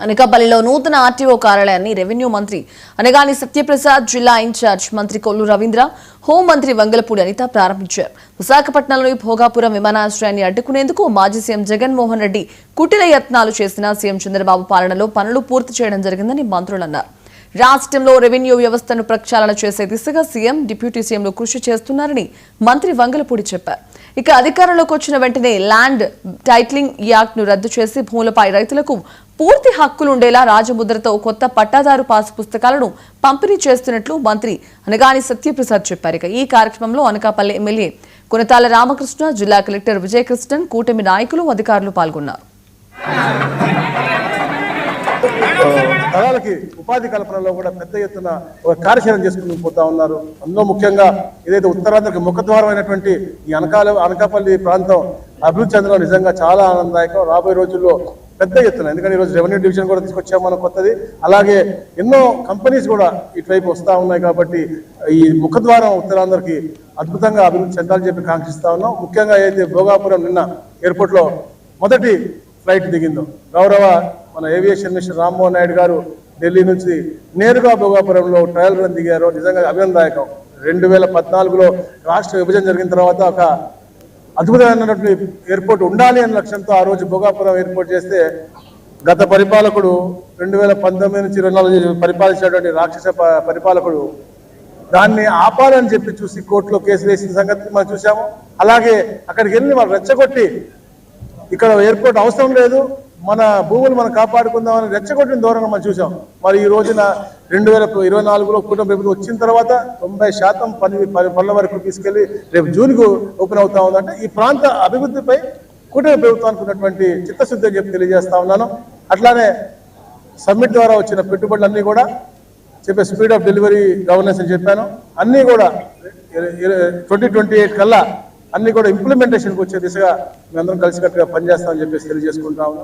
అనకాపల్లిలో నూతన ఆర్టీఓ కార్యాలయాన్ని రెవెన్యూ మంత్రి అనగాని సత్యప్రసాద్, జిల్లా ఇన్ఛార్జ్ మంత్రి కొల్లు రవీంద్ర, హోంమంత్రి వంగలపూడి అనిత ప్రారంభించారు. విశాఖపట్నంలోని భోగాపురం విమానాశ్రయాన్ని అడ్డుకునేందుకు మాజీ సీఎం జగన్మోహన్ రెడ్డి కుటిల యత్నాలు చేసిన సీఎం చంద్రబాబు పాలనలో పనులు పూర్తి చేయడం జరిగిందని మంత్రులు అన్నారు. రాష్ట్రంలో రెవెన్యూ వ్యవస్థను ప్రక్షాళన చేసే దిశగా సీఎం, డిప్యూటీ సీఎంలు కృషి చేస్తున్నారని మంత్రి వంగలపూడి చెప్పారు. ఇక అధికారంలోకి వచ్చిన వెంటనే ల్యాండ్ టైటిలింగ్ యాక్ట్ ను రద్దు చేసి భూములపై రైతులకు పూర్తి హక్కులుండేలా రాజముద్రతో కొత్త పట్టాదారు పాసు పుస్తకాలను పంపిణీ చేస్తున్నట్లు మంత్రి అనగాని సత్యప్రసాద్ చెప్పారు. ఇక ఈ కార్యక్రమంలో అనకాపల్లి ఎమ్మెల్యే కొనతాల రామకృష్ణ, జిల్లా కలెక్టర్ విజయకృష్ణన్, కూటమి నాయకులు, అధికారులు పాల్గొన్నారు. తరాలకి ఉపాధి కల్పనలో కూడా పెద్ద ఎత్తున ఒక కార్యాచరణ చేసుకుని పోతా ఉన్నారు. అందులో ముఖ్యంగా ఏదైతే ఉత్తరాంధ్రకి ముఖద్వారం అయినటువంటి ఈ అనకాపల్లి ప్రాంతం అభివృద్ధి చెందడం నిజంగా చాలా ఆనందదాయకం. రాబోయే రోజుల్లో పెద్ద ఎత్తున, ఎందుకంటే ఈరోజు రెవెన్యూ డివిజన్ కూడా తీసుకొచ్చాం మనం కొత్తది, అలాగే ఎన్నో కంపెనీస్ కూడా ఇటువైపు వస్తూ ఉన్నాయి. కాబట్టి ఈ ముఖద్వారం ఉత్తరాంధ్రకి అద్భుతంగా అభివృద్ధి చెందాలని చెప్పి కాంక్షిస్తా ఉన్నాం. ముఖ్యంగా ఏదైతే భోగాపురం నిన్న ఎయిర్పోర్ట్ లో మొదటి ఫ్లైట్ దిగిందో, గౌరవ మన ఏవియేషన్ మినిస్టర్ రామ్మోహన్ నాయుడు గారు ఢిల్లీ నుంచి నేరుగా భోగాపురంలో ట్రయల్ రన్ దిగారు. నిజంగా అభినందదాయకం. 2014లో రాష్ట్ర విభజన జరిగిన తర్వాత ఒక అద్భుతమైనటువంటి ఎయిర్పోర్ట్ ఉండాలి అనే లక్ష్యంతో ఆ రోజు భోగాపురం ఎయిర్పోర్ట్ చేస్తే, గత పరిపాలకుడు 2019 నుంచి 2024 పరిపాలించినటువంటి రాక్షస పరిపాలకుడు దాన్ని ఆపాలని చెప్పి చూసి కోర్టులో కేసులు వేసిన సంగతి మనం చూసాము. అలాగే అక్కడికి వెళ్ళి వాళ్ళు రెచ్చగొట్టి ఇక్కడ ఎయిర్పోర్ట్ అవసరం లేదు, మన భూములు మనం కాపాడుకుందామని రెచ్చగొట్టిన ధోరణి మనం చూసాం. మరి ఈ రోజున 2024లో కూటమి ప్రభుత్వం వచ్చిన తర్వాత 90% పనుల వరకు తీసుకెళ్లి రేపు జూన్కు ఓపెన్ అవుతా ఉందంటే ఈ ప్రాంత అభివృద్ధిపై కూటమి ప్రభుత్వానికి ఉన్నటువంటి చిత్తశుద్ధి అని చెప్పి తెలియజేస్తా ఉన్నాను. అట్లానే సమ్మిట్ ద్వారా వచ్చిన పెట్టుబడులన్నీ కూడా చెప్పే స్పీడ్ ఆఫ్ డెలివరీ గవర్నెన్స్ అని చెప్పాను. అన్నీ కూడా 2028 కల్లా అన్ని కూడా ఇంప్లిమెంటేషన్కి వచ్చే దిశగా మేమందరం కలిసికట్టుగా పనిచేస్తామని చెప్పేసి తెలియజేసుకుంటా ఉన్నాం.